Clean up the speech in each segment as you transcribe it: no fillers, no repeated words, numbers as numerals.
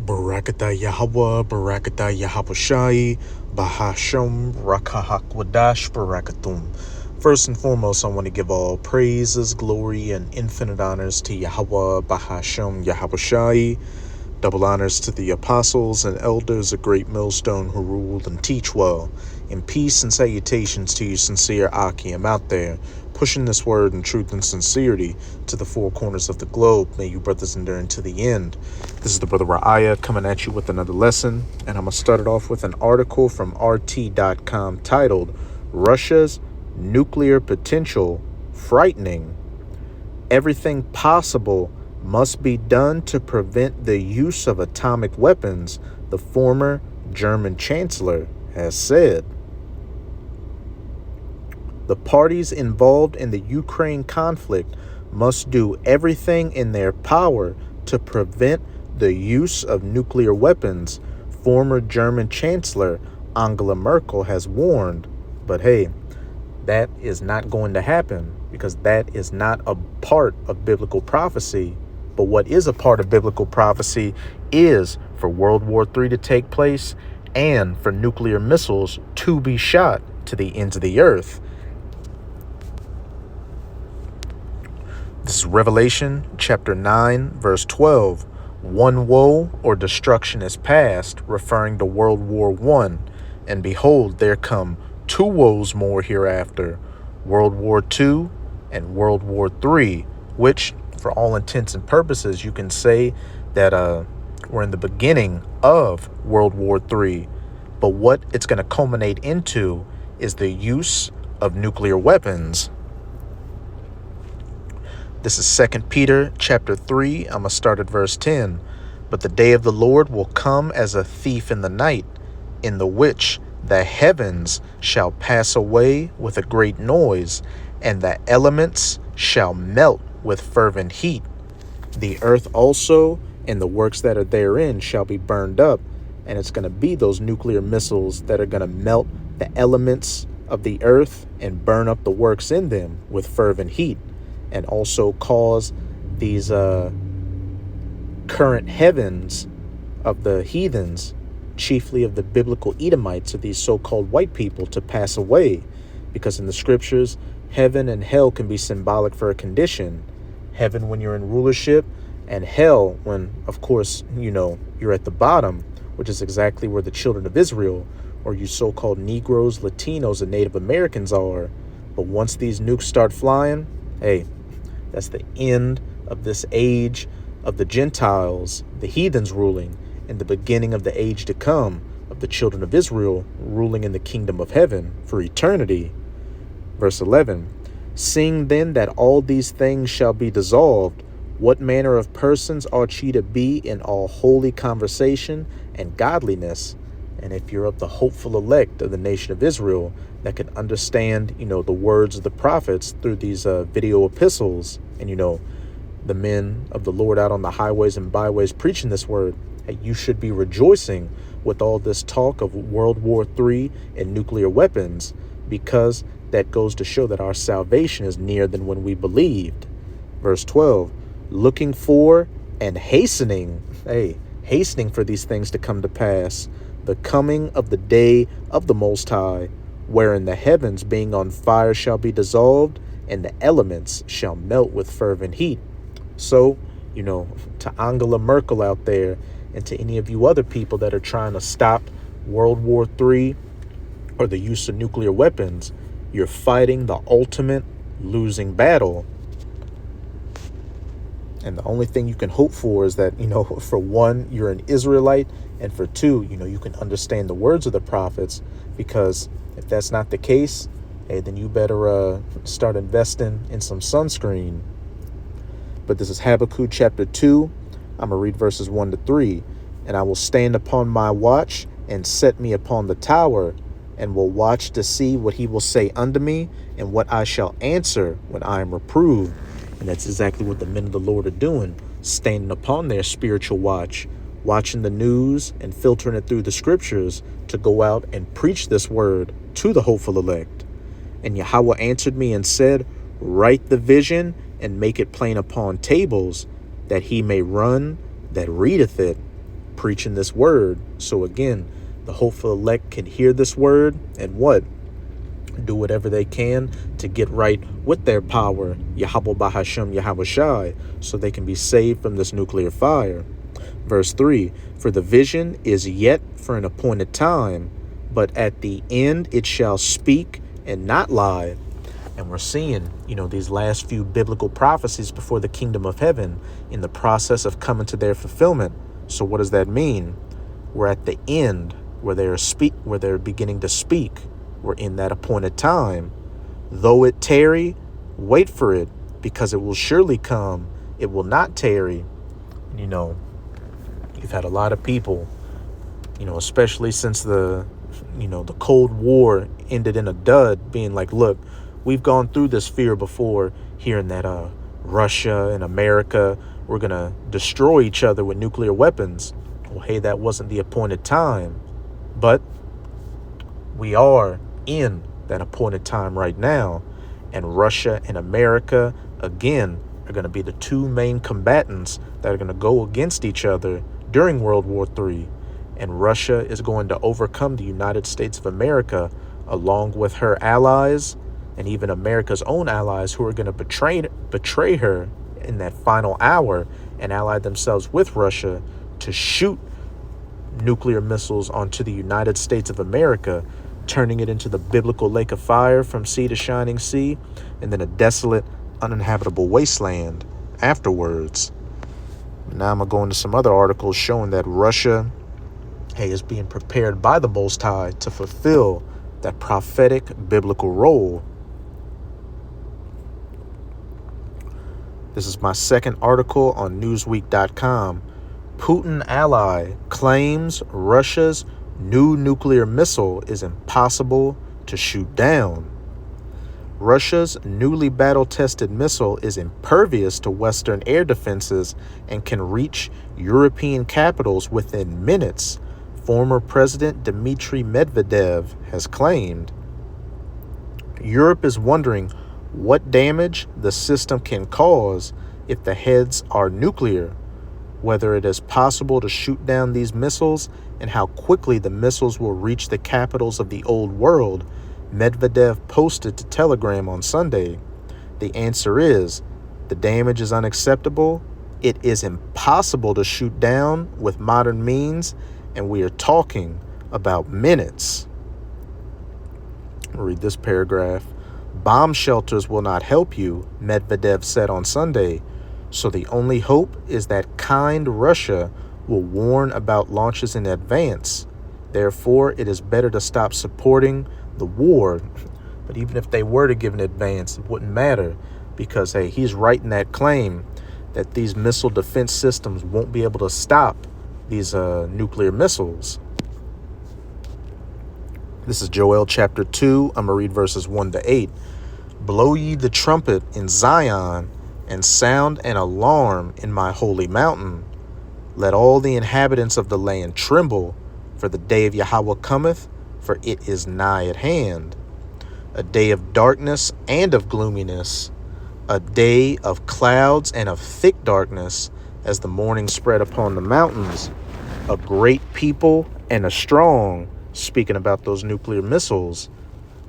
Barakatah Yahweh, Barakatah Yahawashi, Bahasham, Rakahakwadash, Barakatum. First and foremost, I want to give all praises, glory, and infinite honors to Yahweh, Bahasham, Yahawashi. Double honors to the apostles and elders, a great millstone who rule and teach well. And peace and salutations to you sincere Akim out there, pushing this word in truth and sincerity to the four corners of the globe. May you brothers endure unto the end. This is the brother Ra'aya coming at you with another lesson, and I'm going to start it off with an article from RT.com titled, Russia's Nuclear Potential Frightening. Everything possible must be done to prevent the use of atomic weapons, the former German chancellor has said. The parties involved in the Ukraine conflict must do everything in their power to prevent the use of nuclear weapons, former German Chancellor Angela Merkel has warned. But hey, that is not going to happen because that is not a part of biblical prophecy. But what is a part of biblical prophecy is for World War III to take place and for nuclear missiles to be shot to the ends of the earth. This is Revelation chapter 9, verse 12. One woe or destruction is past, referring to World War I. And behold, there come two woes more hereafter, World War II and World War III, which, for all intents and purposes, you can say that we're in the beginning of World War III. But what it's going to culminate into is the use of nuclear weapons. This is 2 Peter chapter 3. I'm going to start at verse 10. But the day of the Lord will come as a thief in the night, in the which the heavens shall pass away with a great noise, and the elements shall melt with fervent heat. The earth also and the works that are therein shall be burned up. And it's going to be those nuclear missiles that are going to melt the elements of the earth and burn up the works in them with fervent heat, and also cause these current heavens of the heathens, chiefly of the biblical Edomites, of these so-called white people, to pass away. Because in the scriptures, heaven and hell can be symbolic for a condition. Heaven when you're in rulership, and hell when, of course, you're at the bottom, which is exactly where the children of Israel, or you so-called Negroes, Latinos, and Native Americans are. But once these nukes start flying, hey, that's the end of this age of the Gentiles, the heathens ruling, and the beginning of the age to come of the children of Israel ruling in the kingdom of heaven for eternity. Verse 11, seeing then that all these things shall be dissolved, what manner of persons ought ye to be in all holy conversation and godliness? And if you're of the hopeful elect of the nation of Israel that can understand, the words of the prophets through these video epistles, and, the men of the Lord out on the highways and byways preaching this word, hey, you should be rejoicing with all this talk of World War III and nuclear weapons, because that goes to show that our salvation is nearer than when we believed. Verse 12, looking for and hastening for these things to come to pass, the coming of the day of the Most High, wherein the heavens being on fire shall be dissolved, and the elements shall melt with fervent heat. So, to Angela Merkel out there, and to any of you other people that are trying to stop World War III or the use of nuclear weapons, you're fighting the ultimate losing battle. And the only thing you can hope for is that, for one, you're an Israelite, and for two, you can understand the words of the prophets, because if that's not the case, hey, then you better start investing in some sunscreen. But this is Habakkuk chapter 2. I'm going to read verses 1 to 3. And I will stand upon my watch and set me upon the tower, and will watch to see what he will say unto me, and what I shall answer when I am reproved. And that's exactly what the men of the Lord are doing, standing upon their spiritual watch, watching the news and filtering it through the scriptures to go out and preach this word to the hopeful elect. And Yahweh answered me and said, write the vision and make it plain upon tables, that he may run that readeth it. preaching this word. So again, the hopeful elect can hear this word and what? Do whatever they can to get right with their power, Yahweh Bahashem Yahweh Shai, so they can be saved from this nuclear fire. Verse 3, for the vision is yet for an appointed time, but at the end it shall speak and not lie. And we're seeing, these last few biblical prophecies before the kingdom of heaven in the process of coming to their fulfillment. So what does that mean? We're at the end where they're beginning to speak. We're in that appointed time. Though it tarry, wait for it, because it will surely come. It will not tarry. You've had a lot of people, especially since the Cold War ended in a dud, being like, look, we've gone through this fear before, hearing that Russia and America were going to destroy each other with nuclear weapons. Well, hey, that wasn't the appointed time. But we are in that appointed time right now. And Russia and America, again, are going to be the two main combatants that are going to go against each other during World War III. And Russia is going to overcome the United States of America along with her allies and even America's own allies who are going to betray her in that final hour and ally themselves with Russia to shoot nuclear missiles onto the United States of America, turning it into the biblical lake of fire from sea to shining sea, and then a desolate, uninhabitable wasteland afterwards. Now I'm going to go into some other articles showing that Russia, is being prepared by the Most High to fulfill that prophetic biblical role. This is my second article on Newsweek.com. Putin ally claims Russia's new nuclear missile is impossible to shoot down. Russia's newly battle-tested missile is impervious to Western air defenses and can reach European capitals within minutes, former President Dmitry Medvedev has claimed. Europe is wondering what damage the system can cause if the heads are nuclear, whether it is possible to shoot down these missiles, and how quickly the missiles will reach the capitals of the old world, Medvedev posted to Telegram on Sunday. The answer is, the damage is unacceptable, it is impossible to shoot down with modern means, and we are talking about minutes. I'll read this paragraph. Bomb shelters will not help you, Medvedev said on Sunday. So the only hope is that kind Russia will warn about launches in advance. Therefore, it is better to stop supporting the war. But even if they were to give an advance, it wouldn't matter because, he's writing that claim that these missile defense systems won't be able to stop these nuclear missiles. This is Joel chapter 2. I'm going to read verses 1 to 8. Blow ye the trumpet in Zion, and sound an alarm in my holy mountain. Let all the inhabitants of the land tremble, for the day of Yahweh cometh, for it is nigh at hand. A day of darkness and of gloominess, a day of clouds and of thick darkness, as the morning spread upon the mountains. A great people and a strong, speaking about those nuclear missiles.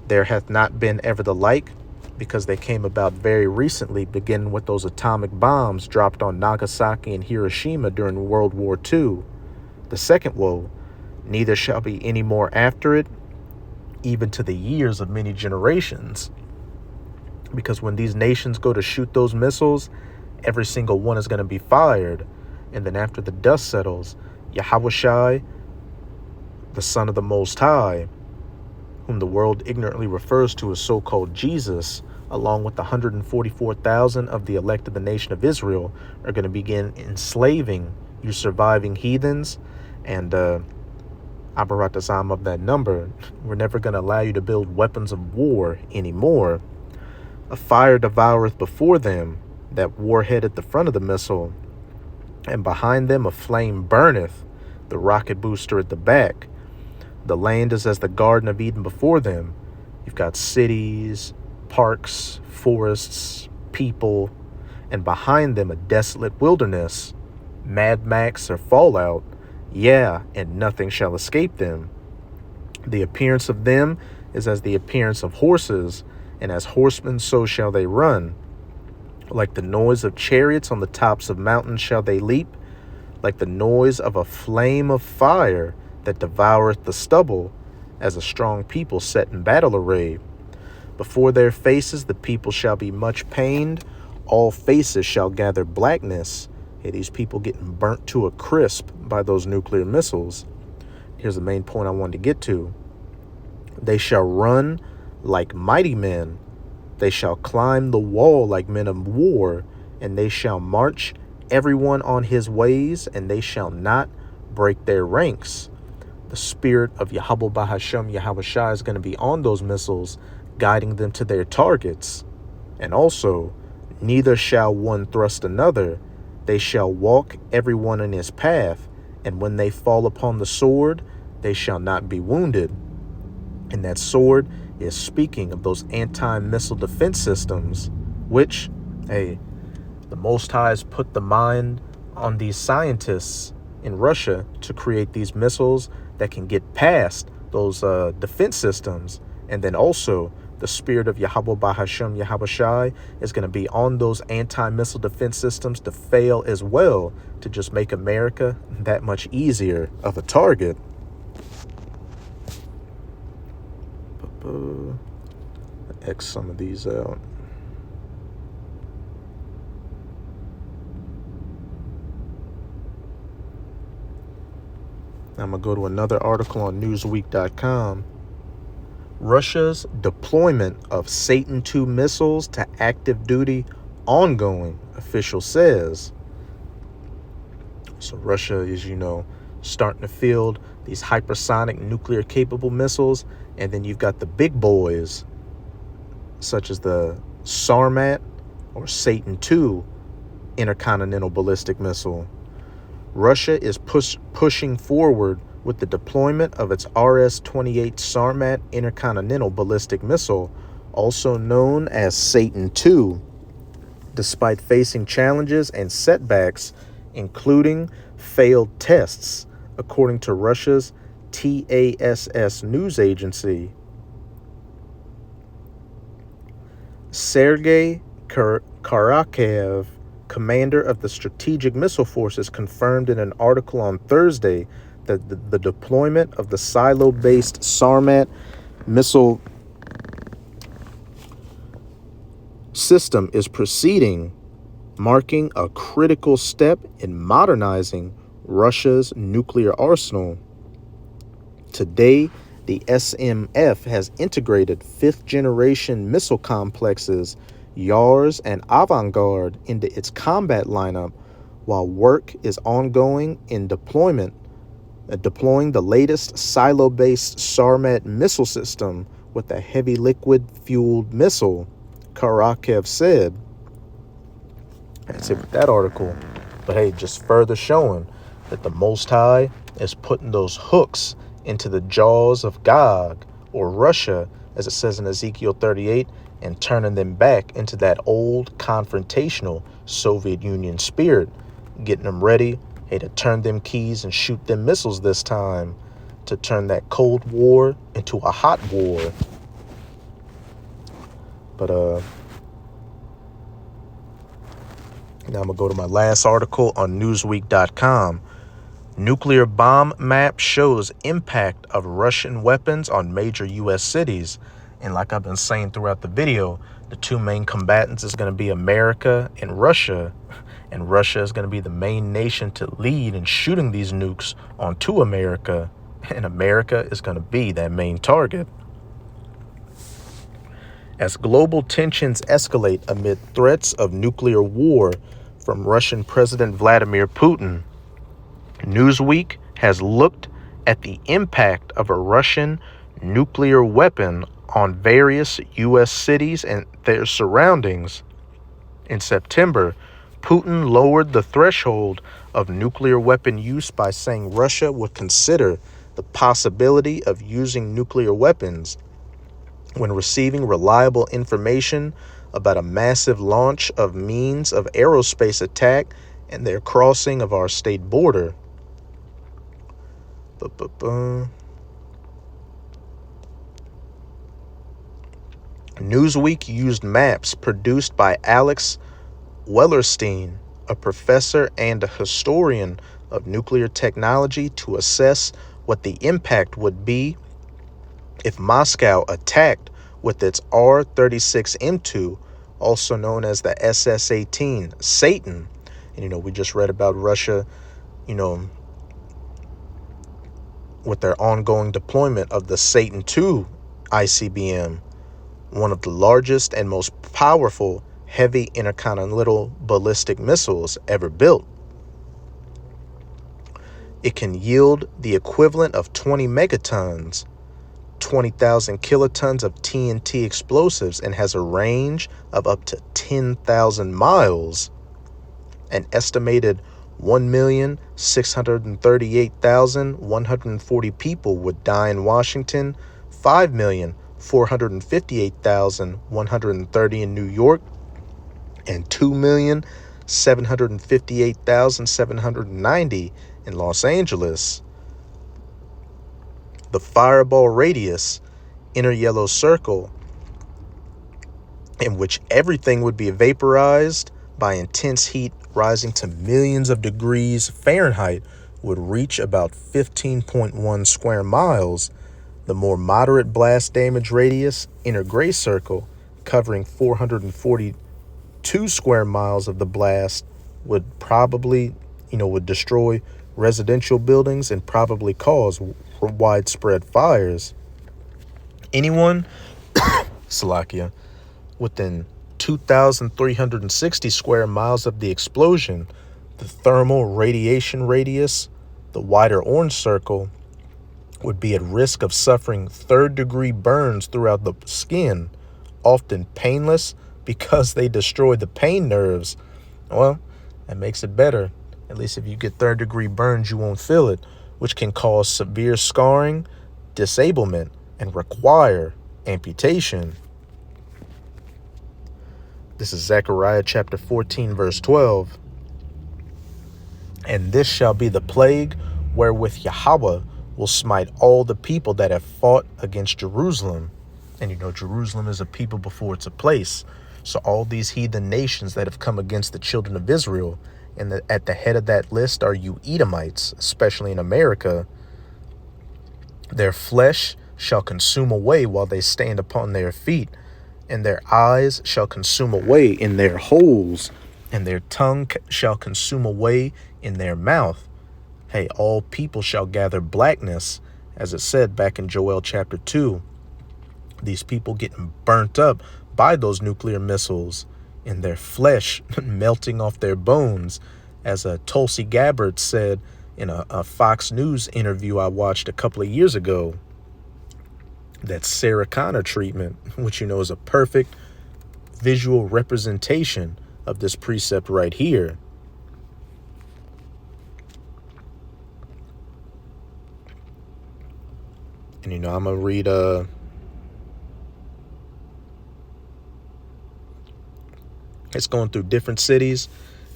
There hath not been ever the like, because they came about very recently, beginning with those atomic bombs dropped on Nagasaki and Hiroshima during World War II. The second woe, neither shall be any more after it, even to the years of many generations. Because when these nations go to shoot those missiles, every single one is going to be fired. And then after the dust settles, Yahweh Shai, the Son of the Most High, whom the world ignorantly refers to as so-called Jesus, along with the 144,000 of the elect of the nation of Israel, are going to begin enslaving you surviving heathens. And Abaratazam of that number, we're never going to allow you to build weapons of war anymore. A fire devoureth before them, that warhead at the front of the missile, and behind them a flame burneth, the rocket booster at the back. The land is as the Garden of Eden before them. You've got cities, parks, forests, people, and behind them a desolate wilderness, Mad Max or Fallout, Yeah, and nothing shall escape them. The appearance of them is as the appearance of horses, and as horsemen so shall they run. Like the noise of chariots on the tops of mountains shall they leap, like the noise of a flame of fire that devoureth the stubble, as a strong people set in battle array. Before their faces the people shall be much pained, all faces shall gather blackness. Hey, these people getting burnt to a crisp by those nuclear missiles. Here's the main point I wanted to get to. They shall run like mighty men. They shall climb the wall like men of war, and they shall march everyone on his ways, and they shall not break their ranks. The spirit of Yahweh Bahashem Yahweh Shai is going to be on those missiles, guiding them to their targets. And also, neither shall one thrust another. They shall walk everyone in his path, and when they fall upon the sword, they shall not be wounded. And that sword is speaking of those anti-missile defense systems, which, hey, the Most High has put the mind on these scientists in Russia to create these missiles that can get past those defense systems. And then also, the spirit of Yahweh Bahashem Yahweh Shai is going to be on those anti-missile defense systems to fail as well, to just make America that much easier of a target. X some of these out. I'm going to go to another article on Newsweek.com. Russia's deployment of Satan II missiles to active duty ongoing, official says. So Russia is, starting to field these hypersonic nuclear capable missiles. And then you've got the big boys, such as the Sarmat or Satan II intercontinental ballistic missile. Russia is pushing forward with the deployment of its RS-28 Sarmat intercontinental ballistic missile, also known as Satan II, despite facing challenges and setbacks, including failed tests, according to Russia's TASS news agency. Sergei Karakev, commander of the Strategic Missile Forces, confirmed in an article on Thursday that the deployment of the silo-based Sarmat missile system is proceeding, marking a critical step in modernizing Russia's nuclear arsenal. Today, the SMF has integrated fifth-generation missile complexes, Yars and Avangard, into its combat lineup, while work is ongoing in deploying the latest silo-based Sarmat missile system with a heavy liquid-fueled missile, Karakev said. That's it with that article. But hey, just further showing that the Most High is putting those hooks into the jaws of Gog, or Russia, as it says in Ezekiel 38, and turning them back into that old confrontational Soviet Union spirit, getting them ready, hey, to turn them keys and shoot them missiles this time, to turn that Cold War into a hot war. But now I'm going to go to my last article on Newsweek.com. Nuclear bomb map shows impact of Russian weapons on major U.S. cities. And like I've been saying throughout the video, the two main combatants is going to be America and Russia. And Russia is going to be the main nation to lead in shooting these nukes onto America. And America is going to be that main target. As global tensions escalate amid threats of nuclear war from Russian President Vladimir Putin, Newsweek has looked at the impact of a Russian nuclear weapon on various U.S. cities and their surroundings. In September, Putin lowered the threshold of nuclear weapon use by saying Russia would consider the possibility of using nuclear weapons when receiving reliable information about a massive launch of means of aerospace attack and their crossing of our state border. Newsweek used maps produced by Alex Wellerstein, a professor and a historian of nuclear technology, to assess what the impact would be if Moscow attacked with its R-36M2, also known as the SS-18 Satan. And, we just read about Russia, with their ongoing deployment of the Satan II ICBM, one of the largest and most powerful heavy intercontinental ballistic missiles ever built. It can yield the equivalent of 20 megatons, 20,000 kilotons of TNT explosives, and has a range of up to 10,000 miles. An estimated 1,638,140 people would die in Washington, 5,458,130 in New York, and 2,758,790 in Los Angeles. The fireball radius, inner yellow circle, in which everything would be vaporized by intense heat rising to millions of degrees Fahrenheit, would reach about 15.1 square miles. The more moderate blast damage radius, inner gray circle, covering 442 square miles of the blast, would probably, would destroy residential buildings and probably cause widespread fires. Anyone, Slovakia, within 2,360 square miles of the explosion, the thermal radiation radius, the wider orange circle, would be at risk of suffering third-degree burns throughout the skin, often painless because they destroy the pain nerves. Well, that makes it better. At least if you get third-degree burns, you won't feel it, which can cause severe scarring, disablement, and require amputation. This is Zechariah chapter 14, verse 12. And this shall be the plague wherewith Yahweh will smite all the people that have fought against Jerusalem. And Jerusalem is a people before it's a place. So all these heathen nations that have come against the children of Israel, and at the head of that list are you Edomites, especially in America. Their flesh shall consume away while they stand upon their feet, and their eyes shall consume away in their holes, and their tongue shall consume away in their mouth. Hey, all people shall gather blackness, as it said back in Joel chapter 2. These people getting burnt up by those nuclear missiles, in their flesh melting off their bones, as Tulsi Gabbard said in a Fox News interview I watched a couple of years ago. That Sarah Connor treatment, which is a perfect visual representation of this precept right here. And I'm gonna read it's going through different cities,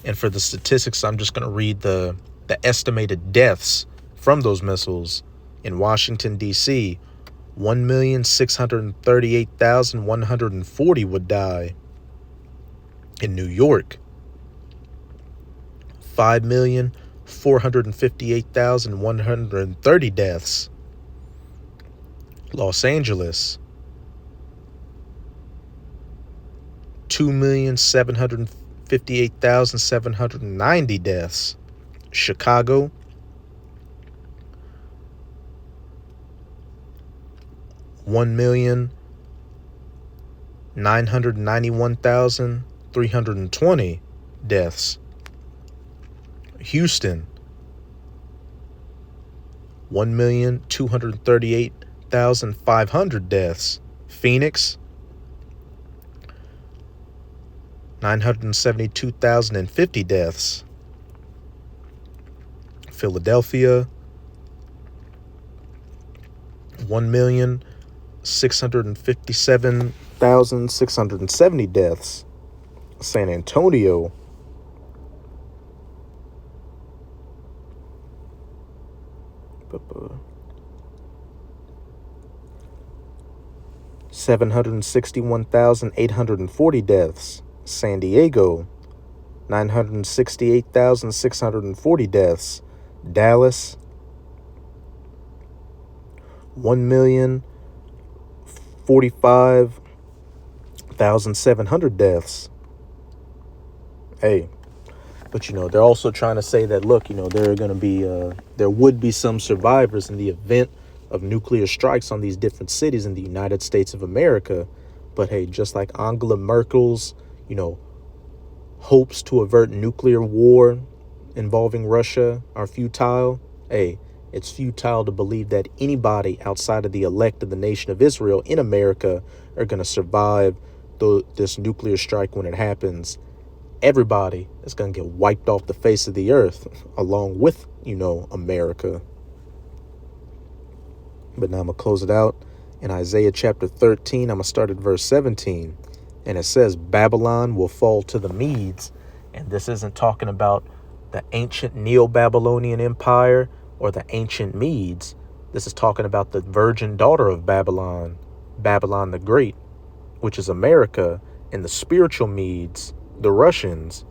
and for the statistics I'm just gonna read the estimated deaths from those missiles. In Washington D.C., 1,638,140 would die. In New York, 5,458,130 deaths. Los Angeles, 2,758,790 deaths. Chicago, 1,991,320 deaths. Houston, 1,238,500 deaths. Phoenix, 972,050 deaths. Philadelphia, 1,657,670 deaths. San Antonio, $761,840 deaths. San Diego, 968,640 deaths. Dallas, 1,045,700 deaths. Hey, but they're also trying to say that, look, there would be some survivors in the event of nuclear strikes on these different cities in the United States of America. But hey, just like Angela Merkel's, hopes to avert nuclear war involving Russia are futile. Hey, it's futile to believe that anybody outside of the elect of the nation of Israel in America are going to survive this nuclear strike when it happens. Everybody is going to get wiped off the face of the earth along with, America. But now I'm going to close it out in Isaiah chapter 13. I'm going to start at verse 17. And it says, Babylon will fall to the Medes. And this isn't talking about the ancient Neo-Babylonian Empire or the ancient Medes. This is talking about the virgin daughter of Babylon, Babylon the Great, which is America, and the spiritual Medes, the Russians.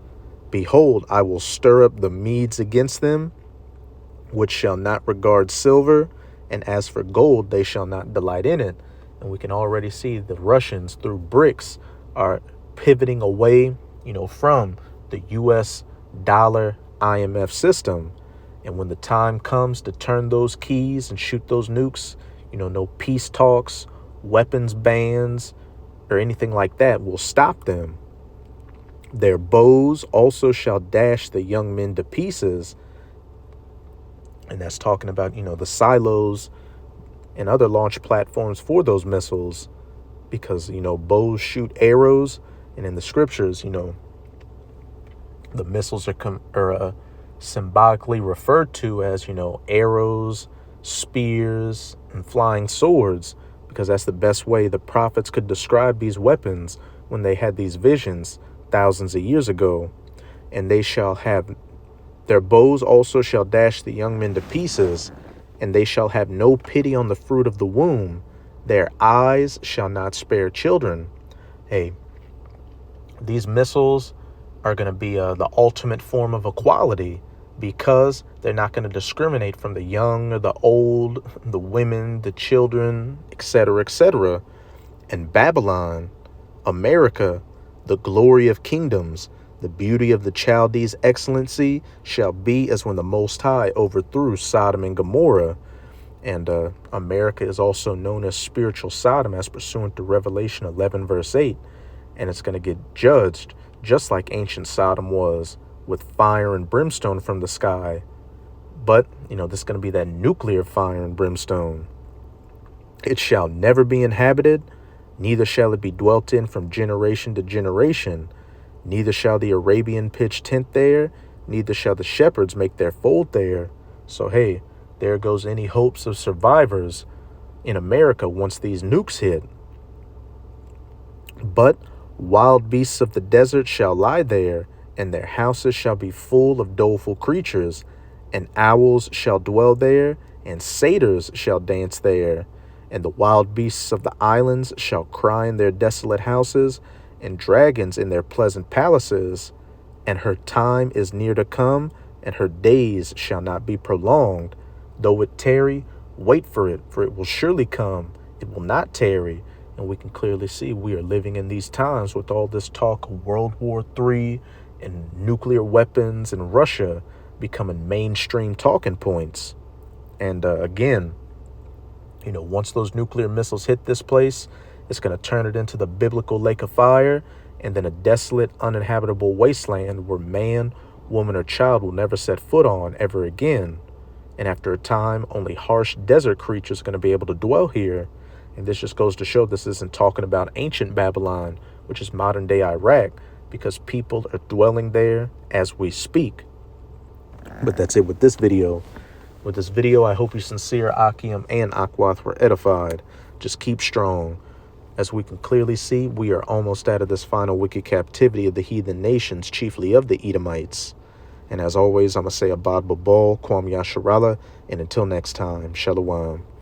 Behold, I will stir up the Medes against them, which shall not regard silver, and as for gold, they shall not delight in it. And we can already see the Russians, through BRICS, are pivoting away, from the U.S. dollar IMF system. And when the time comes to turn those keys and shoot those nukes, no peace talks, weapons bans, or anything like that will stop them. Their bows also shall dash the young men to pieces. And that's talking about, the silos and other launch platforms for those missiles. Because, bows shoot arrows. And in the scriptures, the missiles are symbolically referred to as, arrows, spears, and flying swords. Because that's the best way the prophets could describe these weapons when they had these visions thousands of years ago. And they shall have, their bows also shall dash the young men to pieces, and they shall have no pity on the fruit of the womb. Their eyes shall not spare children. Hey, these missiles are going to be the ultimate form of equality, because they're not going to discriminate from the young or the old, the women, the children, etc., etc. And Babylon, America, the glory of kingdoms, the beauty of the Chaldees' excellency, shall be as when the Most High overthrew Sodom and Gomorrah. And America is also known as spiritual Sodom, as pursuant to Revelation 11, verse 8. And it's going to get judged just like ancient Sodom was, with fire and brimstone from the sky. But, this is going to be that nuclear fire and brimstone. It shall never be inhabited, neither shall it be dwelt in from generation to generation. Neither shall the Arabian pitch tent there, neither shall the shepherds make their fold there. So, hey, there goes any hopes of survivors in America once these nukes hit. But wild beasts of the desert shall lie there, and their houses shall be full of doleful creatures, and owls shall dwell there, and satyrs shall dance there. And the wild beasts of the islands shall cry in their desolate houses, and dragons in their pleasant palaces. And her time is near to come, and her days shall not be prolonged. Though it tarry, wait for it will surely come. It will not tarry. And we can clearly see we are living in these times with all this talk of World War III and nuclear weapons and Russia becoming mainstream talking points. And again, once those nuclear missiles hit this place, it's going to turn it into the biblical lake of fire, and then a desolate, uninhabitable wasteland where man, woman, or child will never set foot on ever again. And after a time, only harsh desert creatures are going to be able to dwell here. And this just goes to show this isn't talking about ancient Babylon, which is modern day Iraq, because people are dwelling there as we speak. But that's it with this video. With this video, I hope you sincere Akim and Akwath were edified. Just keep strong. As we can clearly see, we are almost out of this final wicked captivity of the heathen nations, chiefly of the Edomites. And as always, I'm going to say Abad Babal, Kwam Yasharallah, And until next time, shalom.